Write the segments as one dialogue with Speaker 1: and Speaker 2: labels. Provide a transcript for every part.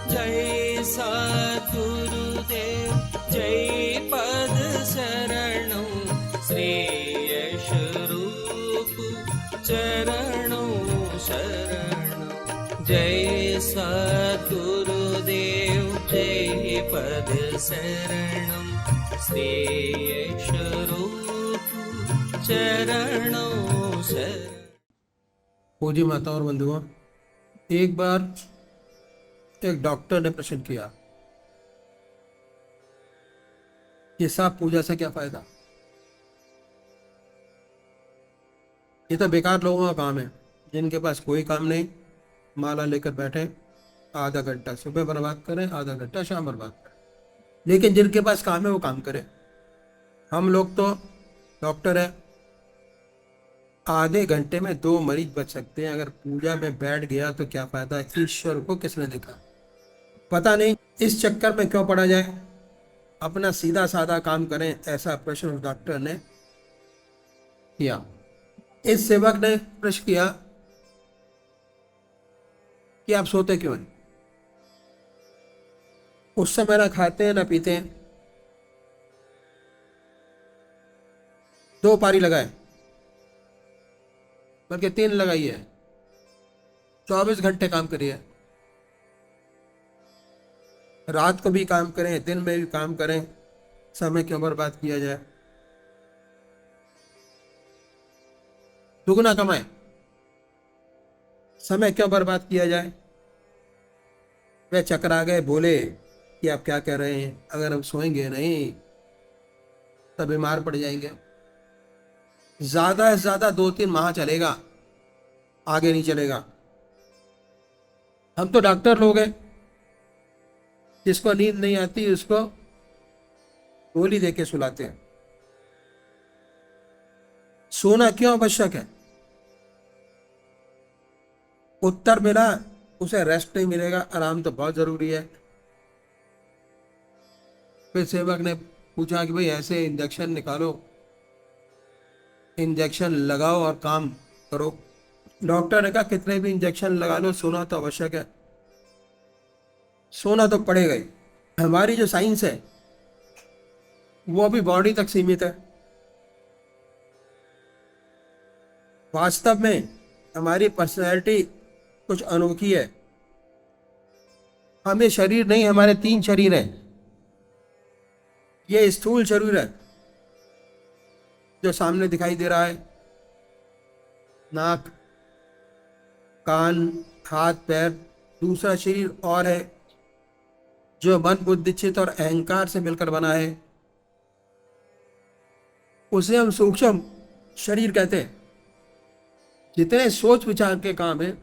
Speaker 1: जय सद्गुरुदेव जय पद शरणों श्रेयस रूप चरणों शरणों। जय सद्गुरुदेव जय पद शरणं श्रेयस रूप चरणों शरणं।
Speaker 2: पूज्य माता और बंधुओं, एक बार एक डॉक्टर ने प्रश्न किया कि साहब पूजा से क्या फायदा। ये तो बेकार लोगों का काम है जिनके पास कोई काम नहीं, माला लेकर बैठे, आधा घंटा सुबह बर्बाद करें, आधा घंटा शाम बर्बाद करें। लेकिन जिनके पास काम है वो काम करें। हम लोग तो डॉक्टर है, आधे घंटे में 2 मरीज बच सकते हैं। अगर पूजा में बैठ गया तो क्या फायदा। ईश्वर को किसने देखा, पता नहीं। इस चक्कर में क्यों पड़ा जाए, अपना सीधा साधा काम करें, ऐसा प्रश्न उस डॉक्टर ने किया। इस सेवक ने प्रश्न किया कि आप सोते क्यों हैं। उस समय ना खाते हैं ना पीते हैं, 2 पारी लगाए, बल्कि 3 लगाइए, 24 घंटे काम करिए। रात को भी काम करें, दिन में भी काम करें, समय क्यों बर्बाद किया जाए। दुगना कमाए, समय क्यों बर्बाद किया जाए। वे चकरा गए, बोले कि आप क्या कह रहे हैं, अगर हम सोएंगे नहीं तो बीमार पड़ जाएंगे। ज्यादा से ज्यादा 2-3 माह चलेगा, आगे नहीं चलेगा। हम तो डॉक्टर लोग हैं, जिसको नींद नहीं आती उसको गोली देके सुलाते हैं। सोना क्यों आवश्यक है। उत्तर मिला, उसे रेस्ट नहीं मिलेगा, आराम तो बहुत जरूरी है। फिर सेवक ने पूछा कि भाई ऐसे इंजेक्शन निकालो, इंजेक्शन लगाओ और काम करो। डॉक्टर ने कहा कितने भी इंजेक्शन लगा लो, सोना तो आवश्यक है, सोना तो पड़ेगा ही। हमारी जो साइंस है वो अभी बॉडी तक सीमित है। वास्तव में हमारी पर्सनैलिटी कुछ अनोखी है। हमें शरीर नहीं, हमारे 3 शरीर हैं। ये स्थूल शरीर है जो सामने दिखाई दे रहा है, नाक, कान, हाथ, पैर। दूसरा शरीर और है जो मन, बुद्धि, चित्त और अहंकार से मिलकर बना है, उसे हम सूक्ष्म शरीर कहते हैं। जितने सोच विचार के काम है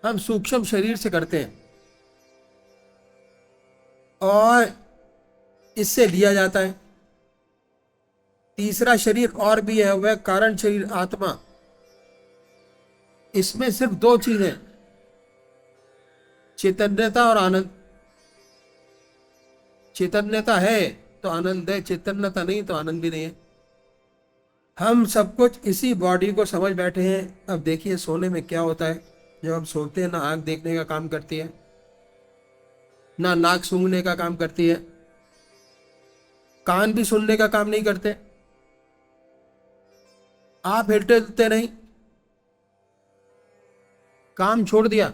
Speaker 2: हम सूक्ष्म शरीर से करते हैं, और इससे लिया जाता है। तीसरा शरीर और भी है, वह कारण शरीर आत्मा। इसमें सिर्फ 2 चीजें, चैतन्यता और आनंद। चैतन्यता है तो आनंद है, चैतन्यता नहीं तो आनंद भी नहीं है। हम सब कुछ इसी बॉडी को समझ बैठे हैं। अब देखिए सोने में क्या होता है। जब हम सोते हैं ना आंख देखने का काम करती है, ना नाक सूंघने का काम करती है, कान भी सुनने का काम नहीं करते, आप हिलते नहीं, काम छोड़ दिया।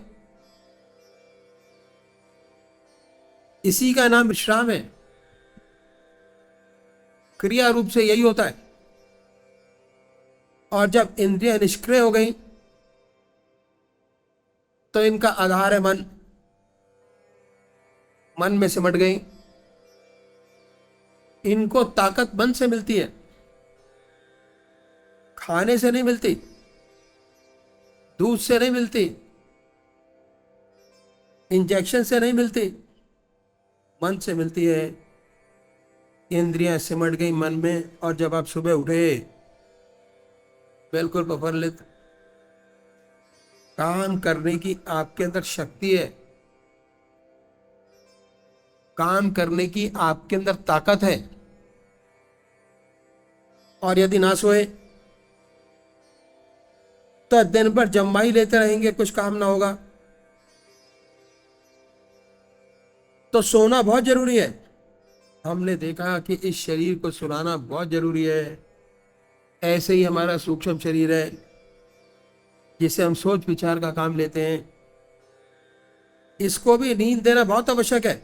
Speaker 2: इसी का नाम विश्राम है। क्रिया रूप से यही होता है। और जब इंद्रियां निष्क्रिय हो गई तो इनका आधार है मन। मन में सिमट गई। इनको ताकत मन से मिलती है, खाने से नहीं मिलती, दूध से नहीं मिलती, इंजेक्शन से नहीं मिलती, मन से मिलती है। इंद्रियां सिमट गई मन में, और जब आप सुबह उठे बिल्कुल प्रफुल्लित, काम करने की आपके अंदर शक्ति है, काम करने की आपके अंदर ताकत है। और यदि ना सोए तो दिन भर जम्मा ही लेते रहेंगे, कुछ काम ना होगा। तो सोना बहुत जरूरी है। हमने देखा कि इस शरीर को सुलाना बहुत जरूरी है। ऐसे ही हमारा सूक्ष्म शरीर है जिसे हम सोच विचार का काम लेते हैं, इसको भी नींद देना बहुत आवश्यक है।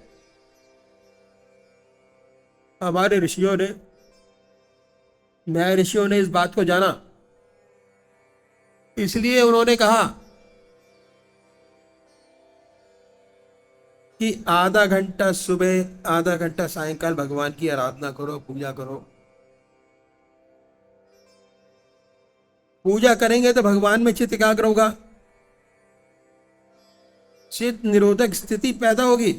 Speaker 2: हमारे ऋषियों ने, न्याय ऋषियों ने इस बात को जाना, इसलिए उन्होंने कहा कि आधा घंटा सुबह, आधा घंटा सायंकाल भगवान की आराधना करो, पूजा करो। पूजा करेंगे तो भगवान में चित्त एकाग्र होगा, चित्त निरोधक स्थिति पैदा होगी,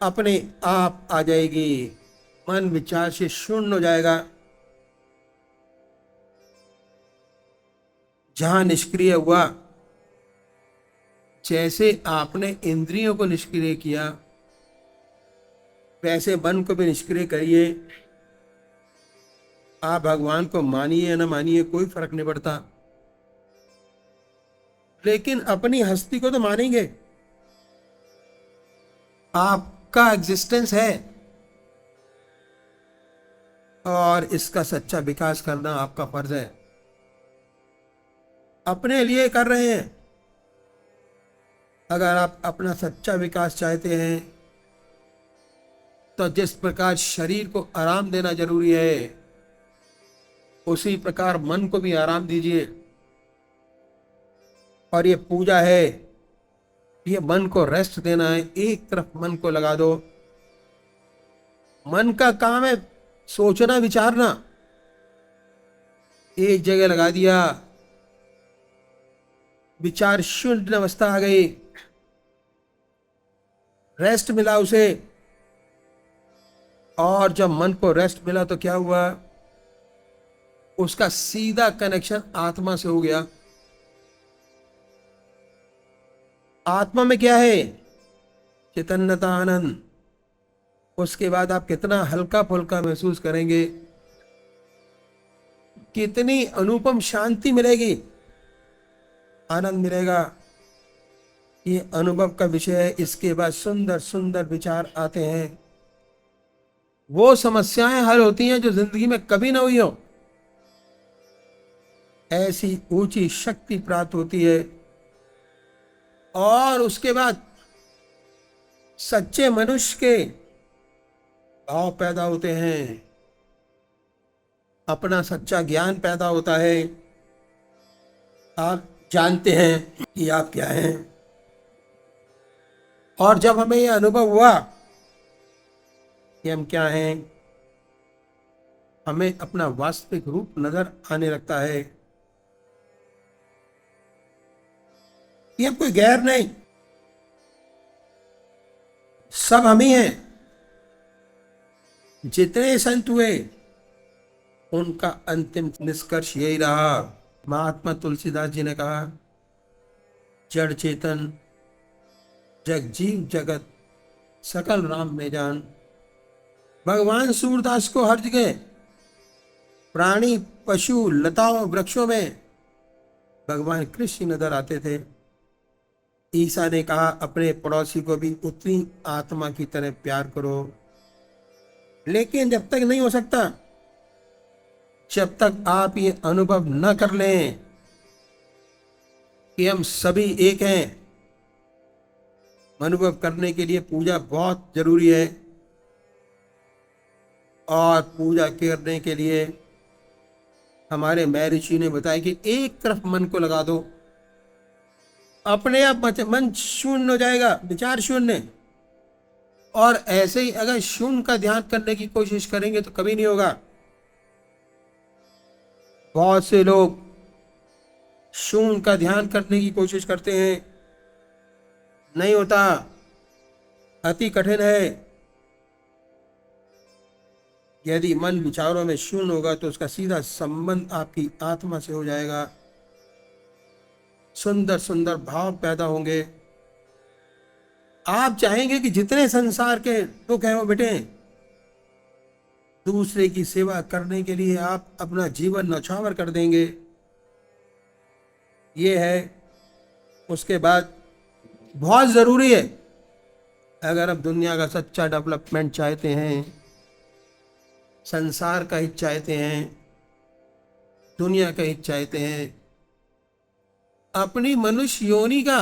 Speaker 2: अपने आप आ जाएगी, मन विचार से शून्य हो जाएगा। जहां निष्क्रिय हुआ, जैसे आपने इंद्रियों को निष्क्रिय किया, वैसे मन को भी निष्क्रिय करिए। आप भगवान को मानिए या न मानिए, कोई फर्क नहीं पड़ता, लेकिन अपनी हस्ती को तो मानेंगे। आपका एग्जिस्टेंस है और इसका सच्चा विकास करना आपका फर्ज है। अपने लिए कर रहे हैं। अगर आप अपना सच्चा विकास चाहते हैं तो जिस प्रकार शरीर को आराम देना जरूरी है, उसी प्रकार मन को भी आराम दीजिए। और ये पूजा है, ये मन को रेस्ट देना है। एक तरफ मन को लगा दो। मन का काम है सोचना, विचारना। एक जगह लगा दिया, विचार शून्य अवस्था आ गई, रेस्ट मिला उसे। और जब मन को रेस्ट मिला तो क्या हुआ, उसका सीधा कनेक्शन आत्मा से हो गया। आत्मा में क्या है, चैतन्यता, आनंद। उसके बाद आप कितना हल्का फुल्का महसूस करेंगे, कितनी अनुपम शांति मिलेगी, आनंद मिलेगा। ये अनुभव का विषय है। इसके बाद सुंदर सुंदर विचार आते हैं। वो समस्याएं हल होती हैं जो जिंदगी में कभी ना हुई हो। ऐसी ऊंची शक्ति प्राप्त होती है। और उसके बाद सच्चे मनुष्य के भाव पैदा होते हैं, अपना सच्चा ज्ञान पैदा होता है। आप जानते हैं कि आप क्या हैं। और जब हमें यह अनुभव हुआ कि हम क्या हैं, हमें अपना वास्तविक रूप नजर आने लगता है कि अब कोई गैर नहीं, सब हम ही हैं। जितने संत हुए उनका अंतिम निष्कर्ष यही रहा। महात्मा तुलसीदास जी ने कहा, जड़ चेतन जग जीव जगत सकल राम में जान। भगवान सूरदास को हर जगह प्राणी, पशु, लताओं, वृक्षों में भगवान कृष्ण नजर आते थे। ईसा ने कहा, अपने पड़ोसी को भी उतनी आत्मा की तरह प्यार करो। लेकिन जब तक नहीं हो सकता, जब तक आप ये अनुभव न कर लें कि हम सभी एक हैं, अनुभव करने के लिए पूजा बहुत जरूरी है। और पूजा करने के लिए हमारे महर्षि ने बताया कि एक तरफ मन को लगा दो, अपने आप मन शून्य हो जाएगा, विचार शून्य। और ऐसे ही अगर शून्य का ध्यान करने की कोशिश करेंगे तो कभी नहीं होगा। बहुत से लोग शून्य का ध्यान करने की कोशिश करते हैं, नहीं होता, अति कठिन है। यदि मन विचारों में शून्य होगा तो उसका सीधा संबंध आपकी आत्मा से हो जाएगा। सुंदर सुंदर भाव पैदा होंगे। आप चाहेंगे कि जितने संसार के दुख हैं वो मिटे। दूसरे की सेवा करने के लिए आप अपना जीवन न्यौछावर कर देंगे। ये है। उसके बाद बहुत जरूरी है अगर आप दुनिया का सच्चा डेवलपमेंट चाहते हैं, संसार का हित चाहते हैं, दुनिया का हित चाहते हैं, अपनी मनुष्य योनि का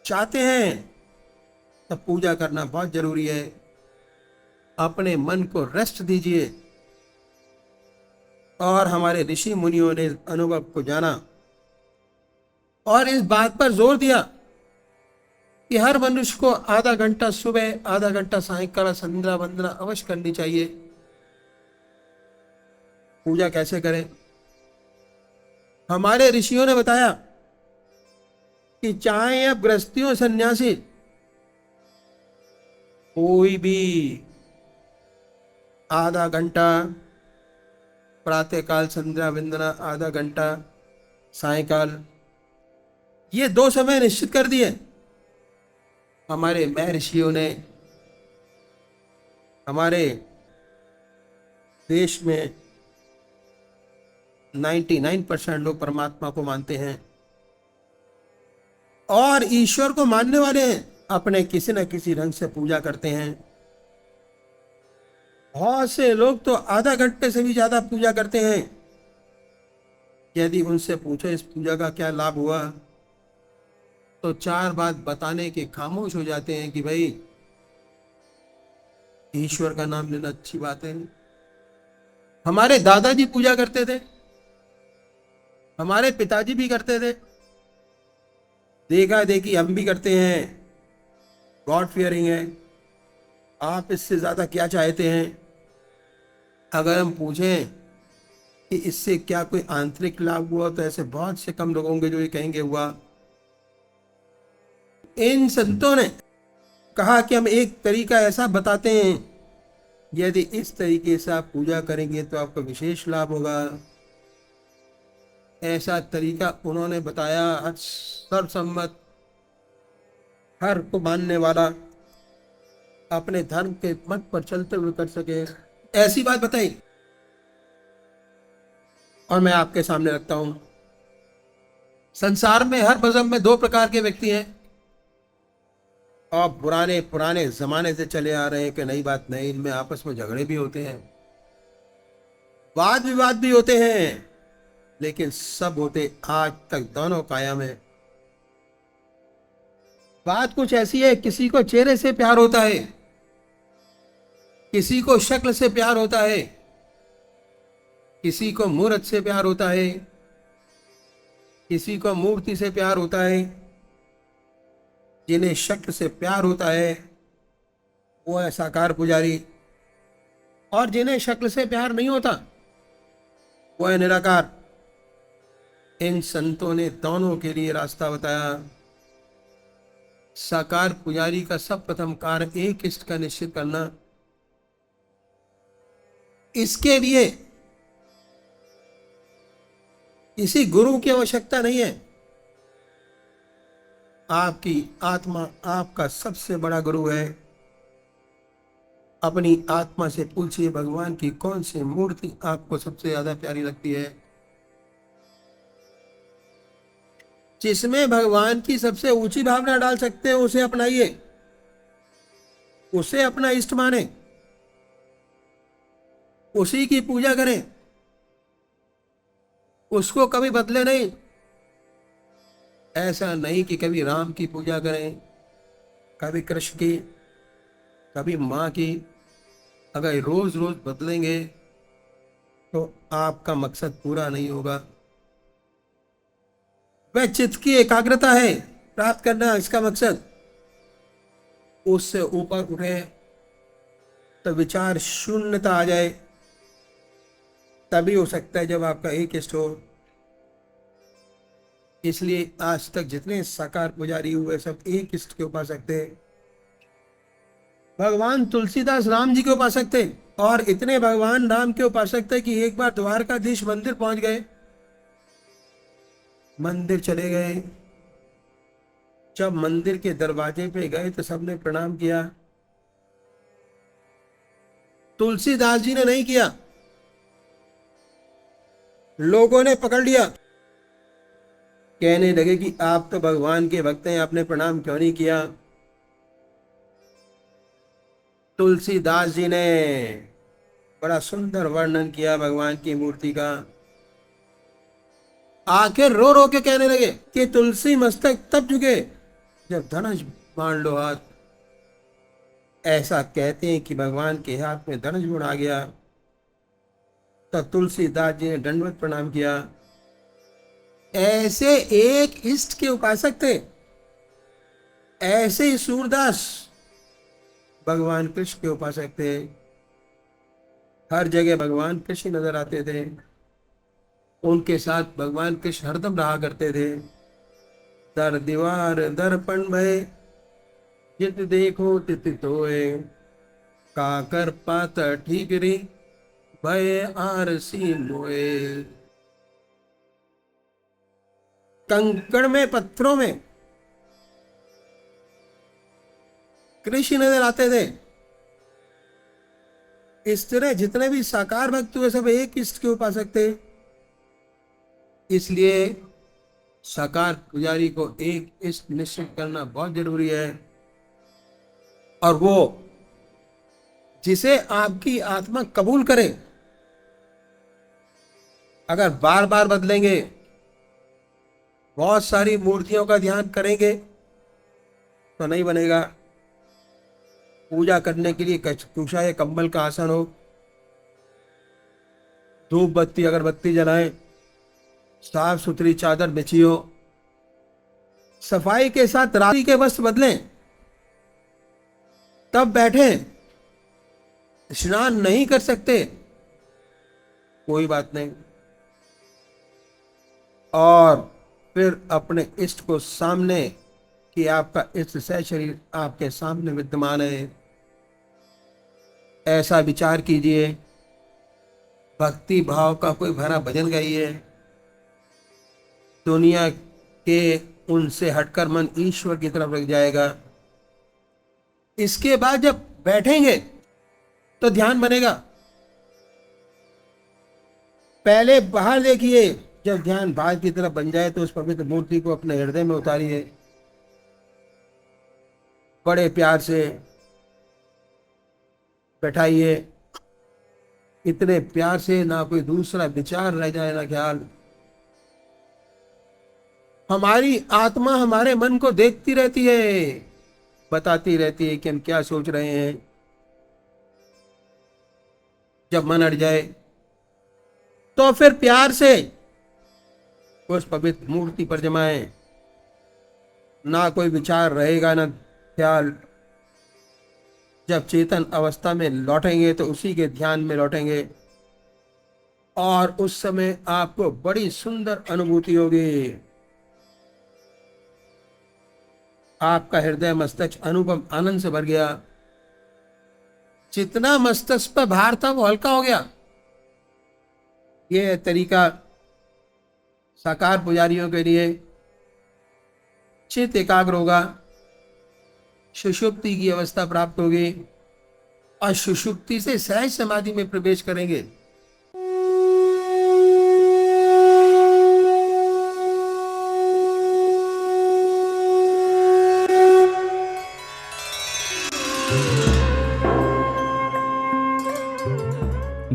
Speaker 2: चाहते हैं, तब पूजा करना बहुत जरूरी है। अपने मन को रेस्ट दीजिए। और हमारे ऋषि मुनियों ने अनुभव को जाना और इस बात पर जोर दिया कि हर मनुष्य को आधा घंटा सुबह, आधा घंटा सायंकाल संध्या वंदना अवश्य करनी चाहिए। पूजा कैसे करें? हमारे ऋषियों ने बताया कि चाहे आप गृहस्थी हो, सन्यासी, कोई भी आधा घंटा प्रातःकाल संध्या वंदना, आधा घंटा सायंकाल, ये 2 समय निश्चित कर दिए हमारे महर्षियों ने। हमारे देश में 99% लोग परमात्मा को मानते हैं और ईश्वर को मानने वाले हैं, अपने किसी न किसी ढंग से पूजा करते हैं। बहुत से लोग तो आधा घंटे से भी ज्यादा पूजा करते हैं। यदि उनसे पूछो इस पूजा का क्या लाभ हुआ, तो 4 बात बताने के खामोश हो जाते हैं कि भाई ईश्वर का नाम लेना अच्छी बात है। हमारे दादाजी पूजा करते थे, हमारे पिताजी भी करते थे, देखा देखी हम भी करते हैं। गॉड फियरिंग है। आप इससे ज्यादा क्या चाहते हैं? अगर हम पूछें कि इससे क्या कोई आंतरिक लाभ हुआ, तो ऐसे बहुत से कम लोग होंगे जो ये कहेंगे हुआ। इन संतों ने कहा कि हम एक तरीका ऐसा बताते हैं, यदि इस तरीके से आप पूजा करेंगे तो आपको विशेष लाभ होगा। ऐसा तरीका उन्होंने बताया, हर सर्वसम्मत, हर को मानने वाला, अपने धर्म के मत पर चलते हुए कर सके, ऐसी बात बताई। और मैं आपके सामने रखता हूं, संसार में हर मजहब में 2 प्रकार के व्यक्ति हैं और पुराने जमाने से चले आ रहे हैं कि नई बात नहीं। इनमें आपस में झगड़े भी होते हैं, वाद विवाद भी होते हैं, लेकिन सब होते आज तक दोनों कायम है। बात कुछ ऐसी है, किसी को चेहरे से प्यार होता है, किसी को शक्ल से प्यार होता है, किसी को मूर्त से प्यार होता है, किसी को मूर्ति से प्यार होता है। जिन्हें शक्ल से प्यार होता है वो है साकार पुजारी, और जिन्हें शक्ल से प्यार नहीं होता वो है निराकार। इन संतों ने दोनों के लिए रास्ता बताया। साकार पुजारी का सब प्रथम कार्य एक इष्ट का निश्चित करना। इसके लिए किसी गुरु की आवश्यकता नहीं है। आपकी आत्मा आपका सबसे बड़ा गुरु है। अपनी आत्मा से पूछिए भगवान की कौन सी मूर्ति आपको सबसे ज्यादा प्यारी लगती है। जिसमें भगवान की सबसे ऊंची भावना डाल सकते हैं उसे अपनाइए, उसे अपना इष्ट माने, उसी की पूजा करें, उसको कभी बदले नहीं। ऐसा नहीं कि कभी राम की पूजा करें, कभी कृष्ण की, कभी माँ की। अगर रोज रोज बदलेंगे तो आपका मकसद पूरा नहीं होगा। वह चित्त की एकाग्रता है प्राप्त करना इसका मकसद। उससे ऊपर उठे तो विचार शून्यता आ जाए, तभी हो सकता है जब आपका एक इष्ट हो। इसलिए आज तक जितने साकार पुजारी हुए सब एक इष्ट के उपासक थे। भगवान तुलसीदास राम जी के उपासक थे, और इतने भगवान राम के उपासक थे कि एक बार द्वारकाधीश मंदिर पहुंच गए। मंदिर चले गए। जब मंदिर के दरवाजे पे गए तो सबने प्रणाम किया। तुलसीदास जी ने नहीं किया। लोगों ने पकड़ लिया, कहने लगे कि आप तो भगवान के भक्त हैं, आपने प्रणाम क्यों नहीं किया। तुलसीदास जी ने बड़ा सुंदर वर्णन किया भगवान की मूर्ति का। आखिर रो रो के कहने लगे कि तुलसी मस्तक तब झुके जब धनुष बाण लो हाथ। ऐसा कहते हैं कि भगवान के हाथ में धनुष बाण आ गया। तब तुलसीदास जी ने दंडवत प्रणाम किया। ऐसे एक इष्ट के उपासक थे। ऐसे ही सूरदास भगवान कृष्ण के उपासक थे। हर जगह भगवान कृष्ण नजर आते थे। उनके साथ भगवान कृष्ण हरदम रहा करते थे। दर दीवार दर्पण भय जित देखो तित तोए, काकर पातर ठीकरी भय आरसी मोए। कंकड़ में पत्थरों में कृष्ण नजर आते थे। इस तरह जितने भी साकार भक्त हुए सब एक इष्ट के उपासक थे। इसलिए साकार पुजारी को एक इष्ट निश्चित करना बहुत जरूरी है, और वो जिसे आपकी आत्मा कबूल करे। अगर बार बार बदलेंगे, बहुत सारी मूर्तियों का ध्यान करेंगे तो नहीं बनेगा। पूजा करने के लिए कछुषा या कंबल का आसन हो, धूप बत्ती अगरबत्ती जलाएं, साफ सुथरी चादर बिछी हो, सफाई के साथ रात्रि के वस्त्र बदलें, तब बैठे। स्नान नहीं कर सकते, कोई बात नहीं, और फिर अपने इष्ट को सामने कि आपका इष्ट शरीर आपके सामने विद्यमान है, ऐसा विचार कीजिए। भक्ति भाव का कोई भरा भजन गाइए। दुनिया के उनसे हटकर मन ईश्वर की तरफ लग जाएगा। इसके बाद जब बैठेंगे तो ध्यान बनेगा। पहले बाहर देखिए, जब ध्यान बाहर की तरफ बन जाए तो उस पवित्र मूर्ति को अपने हृदय में उतारिए। बड़े प्यार से बैठाइए, इतने प्यार से ना कोई दूसरा विचार रह जाए ना ख्याल। हमारी आत्मा हमारे मन को देखती रहती है, बताती रहती है कि हम क्या सोच रहे हैं। जब मन हट जाए तो फिर प्यार से उस पवित्र मूर्ति पर जमाएं। ना कोई विचार रहेगा ना ख्याल। जब चेतन अवस्था में लौटेंगे तो उसी के ध्यान में लौटेंगे, और उस समय आपको बड़ी सुंदर अनुभूति होगी। आपका हृदय मस्तिष्क अनुपम आनंद से भर गया। जितना मस्तिष्क पर भार था वो हल्का हो गया। यह तरीका साकार पुजारियों के लिए। चित्त एकाग्र होगा, सुषुप्ति की अवस्था प्राप्त होगी, और सुषुप्ति से सहज समाधि में प्रवेश करेंगे।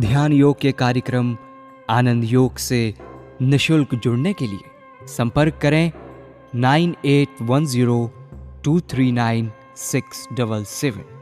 Speaker 3: ध्यान योग के कार्यक्रम आनंद योग से निशुल्क जुड़ने के लिए संपर्क करें 9810239677।